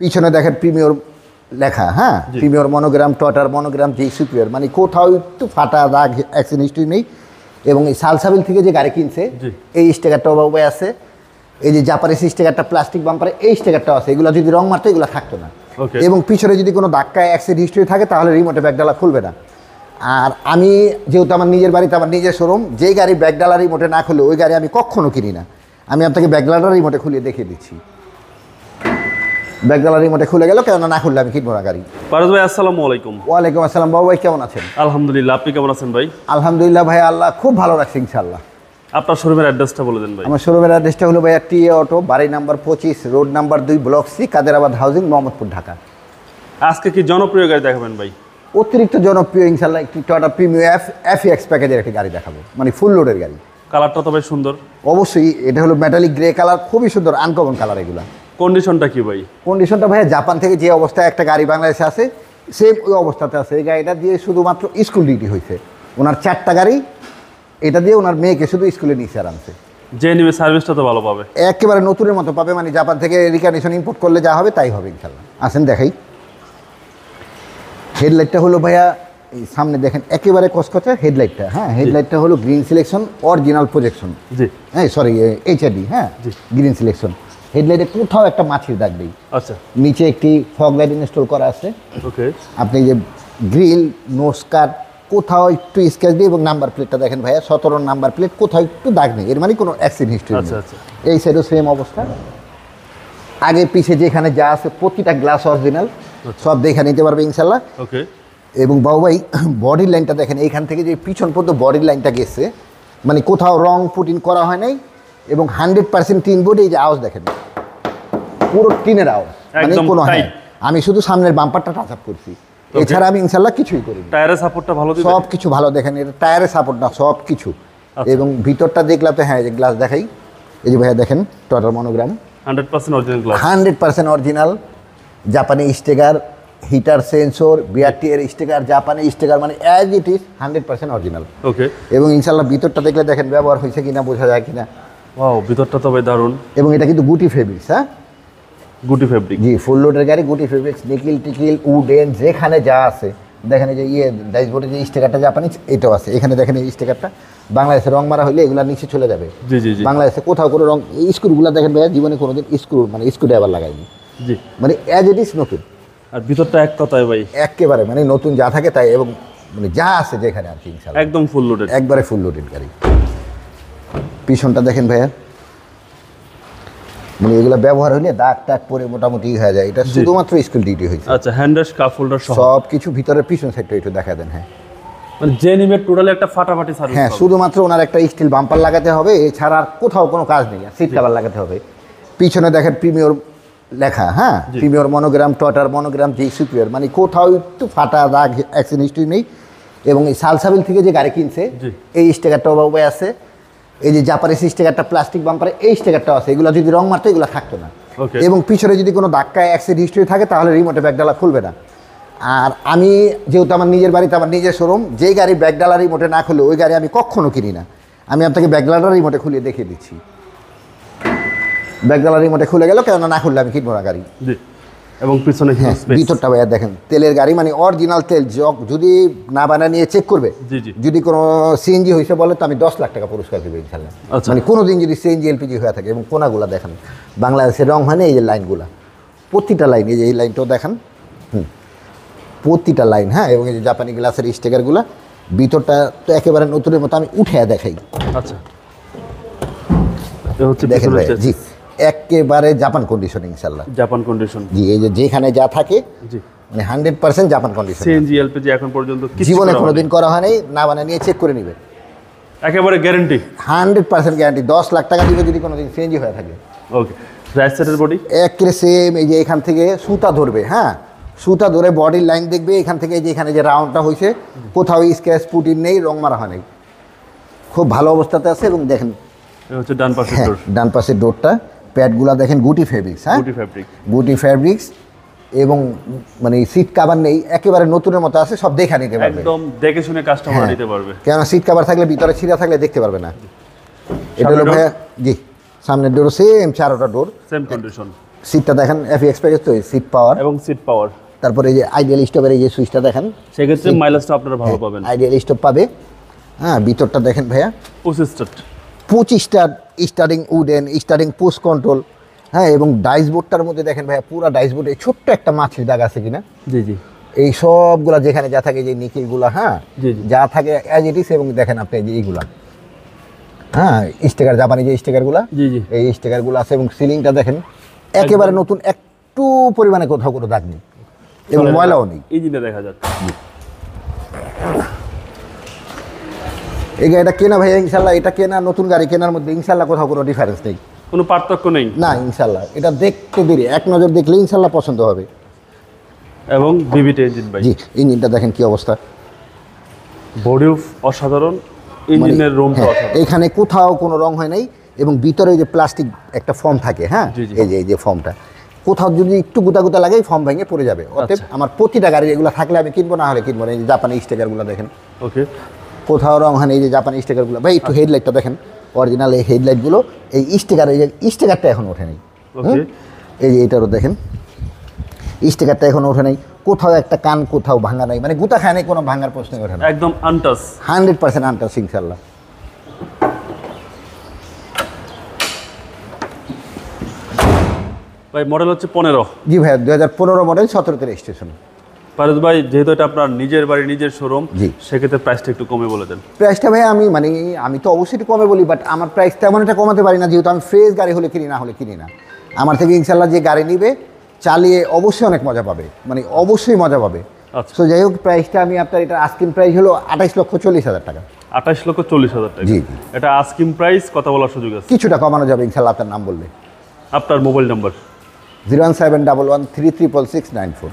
পিছনে দেখেন প্রিমিয়র লেখা, হ্যাঁ, প্রিমিয়র মনোগ্রাম, টটার মনোগ্রাম, যে সুপিরিয়র, মানে কোথাও একটু ফাটা দাগ অ্যাক্সিডেন্ট হিস্ট্রি নেই। এবং এই সালসাবিল থেকে যে গাড়ি কিনছে এই স্টিকারটাও বাবু আছে, এই যে জাপানিজ স্টিকারটা প্লাস্টিক বাম্পারে এই স্টিকারটাও আছে। এগুলো যদি রং মারতো এগুলো থাকতো না। এবং পিছনে যদি কোনো ধাক্কায় অ্যাক্সিডেন্ট হিস্ট্রি থাকে তাহলে রিমোটে ব্যাগডালা খুলবে না। আর আমি যেহেতু আমার নিজের বাড়িতে আমার নিজের শোরুম, যেই গাড়ি ব্যাগডালা রিমোটে না খুলে ওই গাড়ি আমি কখনো কিনি না। আমি আপনাকে ব্যাগডালাটা রিমোটে খুলিয়ে দেখিয়ে দিচ্ছি। ব্যাগডালা রিমোটে খুলে গেল, কেননা না খুললে আমি কিনবো না গাড়ি। পারস ভাই আসসালামু আলাইকুম। ওয়ালাইকুম আসসালাম। বাবু ভাই কেমন আছেন? আলহামদুলিল্লাহ, আপনি কেমন আছেন ভাই? আলহামদুলিল্লাহ ভাই, আল্লাহ খুব ভালো রাখছে ইনশাআল্লাহ। আপনার শোরুমের অ্যাড্রেসটা বলে দেন ভাই। আমার শোরুমের অ্যাড্রেসটা হলো ভাইয়া টিএ অটো, বাড়ি number 25, road number 2, block C, Kaderabad housing, Mohammadpur, Dhaka. আজকে কি জনপ্রিয় গাড়ি দেখাবেন ভাই? অতিরিক্ত জনপ্রিয় ইনশাআল্লাহ একটি টয়োটা প্রিমিয়াম এফএক্স প্যাকেজের একটি গাড়ি দেখাবো, মানে ফুল লোডের গাড়ি। কালারটা তো ভাই সুন্দর। অবশ্যই, এটা হলো মেটালিক গ্রে কালার, খুবই সুন্দর আনকমন কালার এগুলো। কন্ডিশনটা কি ভাই? কন্ডিশনটা ভাইয়া জাপান থেকে যে অবস্থায় একটা গাড়ি বাংলাদেশে আছে সেম ওই অবস্থাতে আছে। এই গাড়িটা দিয়ে শুধুমাত্র স্কুল ডিউটি হয়েছে। ওনার 4টা গাড়ি, এটা দিয়ে ওনার মেয়েকে শুধু স্কুলে নিয়েছে আরামসে। যে নিবে সার্ভিসটা তো ভালো পাবে, একেবারে নতুনের মতো পাবে, মানে জাপান থেকে রিকন্ডিশন ইম্পোর্ট করলে যা হবে তাই হবে ইনশাল্লাহ। আসেন দেখাই। হেডলাইটটা হলো ভাইয়া এই সামনে দেখেন একেবারে কসকচা হেডলাইটটা, হ্যাঁ। হেডলাইটটা হলো গ্রিন সিলেকশন অরিজিনাল প্রজেকশন, জি হ্যাঁ, সরি এইচআরডি, হ্যাঁ, গ্রিন সিলেকশন। হেডলাইটে কোথাও একটা মাছির দাগ নেই। আচ্ছা, নিচে একটি ফগ লাইট ইনস্টল করা আছে। ওকে, আপনি যে গ্রিল নোজ কাট কোথাও একটু স্কেচ দিয়ে, এবং নাম্বার প্লেটটা দেখেন ভাইয়া 17 নাম্বার প্লেট, কোথাও একটু দাগ নেই, এর মানে কোনো অ্যাক্সিডেন্ট হিস্ট্রি নেই। আচ্ছা আচ্ছা, এই সাইডও সেম অবস্থা। আগে পিছে যেখানে যা আছে প্রতিটা গ্লাস অরিজিনাল, সব দেখে নিতে পারবে ইনশাল্লাহ। ওকে, এবং বাবু ভাই বডির লাইনটা দেখেন, এইখান থেকে যে পিছন পর্যন্ত বডির লাইনটা গেছে, মানে কোথাও রং পুটিং করা হয় নাই। এবং 100% টিন বোর্ড, এই যে আওয়াজ দেখেন পুরো টিনের আওয়াজ, মানে কোনো, হ্যাঁ, আমি শুধু সামনের বাম্পারটা টাচ আপ করছি, এছাড়া আমি ইনশাল্লাহ কিছুই করিনি। টায়ারের সাপোর্টটা ভালো দিবে, সব কিছু ভালো দেখেন, এটা টায়ারের সাপোর্ট না, সব কিছু। এবং ভিতরটা দেখলাম তো, হ্যাঁ, এই যে গ্লাস দেখাই, এই যে ভাইয়া দেখেন টটার মনোগ্রাম 100% অরিজিনাল গ্লাস, 100% অরিজিনাল। জাপানি স্টিকার, হিটার সেন্সর, বিআরটি এর স্টিকার, জাপানি স্টিকার, মানে অ্যাজ ইট ইজ 100% অরিজিনাল। ওকে, এবং ইনশাল্লাহ ভিতরটা দেখলে দেখেন ব্যবহার হয়েছে কিনা, বোঝা যায় কিনা। ওয়াও, ভিতরটা তো ভাই দারুণ। এবং এটা কিন্তু গুটি ফেব্রিক্স, হ্যাঁ, গুটি ফেব্রিক, জি, ফুল লোডের গাড়ি, গুটি ফেব্রিক্স, নিকিল টিকিল উডেন যেখানে যা আছে দেখেন। এই যে ড্যাশবোর্ডে যে স্টিকারটা জাপানিজ এটাও আছে, এখানে দেখেন এই স্টিকারটা। বাংলাদেশে রং মারা হলে এগুলো নিচে চলে যাবে। জি জি জি, বাংলাদেশে কোথাও কোনো রং, এই স্ক্রুগুলো দেখেন ভাইয়া জীবনে কোনোদিন স্ক্রু, মানে স্ক্রু ড্রাইভার লাগায়নি, জি, মানে অ্যাজ ইট ইজ নতুন। আর ভিতরটা এক কথায় ভাই একেবারে মানে নতুন যা থাকে তাই, এবং মানে যা আছে যেখানে আর কি ইনশাআল্লাহ একদম ফুল লোডেড, একবারে ফুল লোডেড গাড়ি। পিছনটা দেখেন ভাইয়া, মানে এগুলো ব্যবহার হলে দাগ টাগ পরে মোটামুটি হয়ে যায়। এটা শুধুমাত্র স্কুল ডিউটি হয়েছে। আচ্ছা, হ্যান্ডেস কাপ হোল্ডার সহ সব কিছু, ভিতরের পিছন সাইডটা একটু দেখা দেন, হ্যাঁ। মানে যে নিবে টোটালি একটা ফাটাফাটি সার্ভিস, হ্যাঁ, শুধুমাত্র ওনার একটা স্টিল বাম্পার লাগাতে হবে, এছাড়া আর কোথাও কোনো কাজ নেই। সিট কভার লাগাতে হবে। পিছনে দেখেন প্রিমিয়র লেখা, হ্যাঁ, প্রিমিয়র মনোগ্রাম, টটার মনোগ্রাম, যে সুপিরিয়র, মানে কোথাও একটু ফাটা দাগ অ্যাক্সিডেন্ট হিস্ট্রি নেই। এবং এই সালসাবিল থেকে যে গাড়ি কিনছে এই স্টিকারটাও বাবু ভাই আছে। এই যে জাপানিজ স্টিকারটা প্লাস্টিক বাম্পারে এই স্টিকারটাও আছে। এগুলো যদি রং মারতো এগুলো থাকতো না। এবং পিছনে যদি কোনো ধাক্কায় অ্যাক্সিডেন্ট হিস্ট্রি থাকে তাহলে রিমোটে ব্যাগডালা খুলবে না। আর আমি যেহেতু আমার নিজের বাড়িতে আমার নিজের শোরুম, যেই গাড়ি ব্যাগডালা রিমোটে না খুলে ওই গাড়ি আমি কখনো কিনি না। আমি আপনাকে ব্যাগডালাটা রিমোটে খুলিয়ে দেখিয়ে দিচ্ছি। ব্যাগডালা রিমোটে খুলে গেল, কেননা না খুললে আমি কিনবো না গাড়ি। এবং পিছনে ভিতরটা ভাইয়া দেখেন, তেলের গাড়ি, মানে অরিজিনাল তেল, যদি না বানা নিয়ে চেক করবে। যদি কোনো সিএনজি হয়েছে বলে তো আমি 10 লাখ টাকা পুরস্কার দেবো ইনশাল্লাহ। মানে কোনো দিন যদি সিএনজি এলপিজি হয়ে থাকে। এবং কোনাগুলা দেখেন বাংলাদেশের রং হয় না, এই যে লাইনগুলা, প্রতিটা লাইন, এই যে এই লাইনটাও দেখেন, প্রতিটা লাইন, হ্যাঁ। এবং এই যে জাপানি গ্লাসের স্টিকারগুলা, ভিতরটা তো একেবারে নতুনের মতো, আমি উঠে দেখাই। আচ্ছা, দেখেন ভাই, জি, একেবারে জাপান কন্ডিশন ইনশাল্লাহ, জাপান কন্ডিশন, জি। এই যে যেখানে যা থাকে, জি, মানে 100% জাপান কন্ডিশন। সিএনজি এলপিজি এখন পর্যন্ত জীবনে কোনোদিন করা হয়নি, না বানিয়ে নিয়ে চেক করে নিবে, একেবারে গ্যারান্টি, 100% গ্যারান্টি। 10 লাখ টাকা দিবে যদি কোনোদিন সিএনজি হয়ে থাকে। ওকে, রাইট সাইডের বডি একেবারে সেম। এই যে এখান থেকে সুতা ধরবে, হ্যাঁ, সুতা ধরে বডির লাইন দেখবে। এখান থেকে যে এখানে যে রাউন্ডটা হয়েছে কোথাও স্ক্র্যাচ পুটিন নেই, রং মারা হয় নাই, খুব ভালো অবস্থাতে আছে। এবং দেখেন হচ্ছে ডান পাশের ডোর, ডান পাশের ডোরটা, প্যাডগুলা দেখেন গুটি ফেব্রিক্স, হ্যাঁ, গুটি ফেব্রিক্স। এবং মানে সিট কাভার নেই, একেবারে নতুনের মতো আছে, সব দেখে নিতে পারবে, একদম দেখে শুনে কাস্টমার নিতে পারবে। কেন সিট কাভার থাকলে ভিতরে ছিঁড়া থাকলে দেখতে পারবে না। এটা হলো ভাইয়া, জি, সামনের ডোর সেম, 4টা ডোর সেম কন্ডিশন, সিটটা দেখেন এফএক্স প্যাকেজ তো সিট পাওয়ার, এবং সিট পাওয়ার। তারপরে এই যে আইডিয়াল স্টপের এই যে সুইচটা দেখেন, সেক্ষেত্রে মাইলেজটা আপনারা ভালো পাবেন। আইডিয়াল স্টপ পাবে। হ্যাঁ, ভিতরটা দেখেন ভাইয়া, 25 25টা starting wooden, starting push control. হ্যাঁ, এবং ডাইসবোর্ডটার মধ্যে দেখেন ভাইয়া পুরো ডাইসবোর্ডে ছোট্ট একটা মাছির দাগ আছে কিনা, জি জি এই সবগুলা যেখানে যা থাকে যে নিকেলগুলা, হ্যাঁ জি, জি। যা থাকে অ্যাজ ইট ইস। এবং দেখেন আপনি যে এইগুলা, হ্যাঁ স্টিকার, জাপানি যে স্টিকারগুলা, জি জি এই স্টিকারগুলো আছে। এবং সিলিংটা দেখেন একেবারে নতুন, একটু পরিমাণে কোথাও কোনো দাগ নেই এবং ময়লাও নেই। ইঞ্জিনে দেখা যাচ্ছে। এই গাড়িটা কেনা ভাইয়া ইনশাল্লাহ, এটা কেনা নতুন গাড়ি কেনার মধ্যে ইনশাল্লাহ কোথাও কোনো ডিফারেন্স নেই, কোনো পার্থক্য নেই। না ইনশাল্লাহ। এটা দেখতে দেরি, এক নজর দেখলে ইনশাল্লাহ পছন্দ হবে। এবং ভিভিটি ইঞ্জিন ভাই, জি, ইঞ্জিনটা দেখেন কি অবস্থা, বডিও অসাধারণ, ইঞ্জিনের রুমটা হ্যাঁ, অসাধারণ। এখানে কোথাও কোনো রং হয় নাই। এবং ভিতরে ওই যে প্লাস্টিক একটা ফর্ম থাকে, হ্যাঁ জি, জি। এই যে ফর্মটা, কোথাও যদি একটু গুতা লাগে ফর্ম ভেঙে পড়ে যাবে। অতএব আমার প্রতিটা গাড়ি এগুলো থাকলে আমি কিনবো, না হলে কিনবো না। এই যে জাপানি স্টিকারগুলো দেখেন, ওকে, কোথাও রং হয় না। এই যে জাপানি স্টিকারগুলো ভাই, একটু হেডলাইটটা দেখেন, অরিজিনাল এই হেডলাইটগুলো, এই স্টিকার, এই যে স্টিকারটা এখন ওঠে নাই। ওকে, এই যে এটারও দেখেন স্টিকারটা এখন ওঠে নাই, কোথাও একটা কান কোথাও ভাঙা নাই, মানে গুতা খায় নাই, কোনো ভাঙার প্রশ্নই ওঠে না। একদম আনটাচ। 100% আনটাচ ইনশাল্লাহ। ভাই মডেল হচ্ছে 15। জি ভাইয়া, 2015 মডেল, 17তে রেজিস্ট্রেশন। ফারুজ ভাই, যেহেতু এটা আপনার নিজের বাড়ি, নিজের শোরুম, জি। সেক্ষেত্রে প্রাইসটা একটু কমে বলে দেন। প্রাইসটা ভাই আমি তো অবশ্যই একটু কমে বলি, বাট আমার প্রাইস তেমন এটা কমাতে পারি না, যেহেতু আমি ফ্রেশ গাড়ি হলে কিনি, না হলে কিনি না। আমার থেকে ইনশাল্লাহ যে গাড়ি নিবে চালিয়ে অবশ্যই অনেক মজা পাবে, মানে অবশ্যই মজা পাবে। আচ্ছা। সো যাই হোক, প্রাইসটা আমি আপনার, এটা আস্কিং প্রাইস হলো 28,40,000 টাকা। 28,40,000 টাকা। জি, জি। এটা আস্কিং প্রাইস, কথা বলার সুযোগ আছে। কিছুটা কমানো যাবে ইনশাল্লাহ আপনার নাম বললে। আপনার মোবাইল নাম্বার? 01711336694।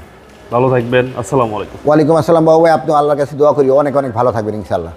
ভালো থাকবেন, আসসালামু আলাইকুম। ওয়ালাইকুম আসসালাম বাবু ভাই, আপনি আল্লাহর কাছে দোয়া করি অনেক অনেক ভালো থাকবেন ইনশাল্লাহ।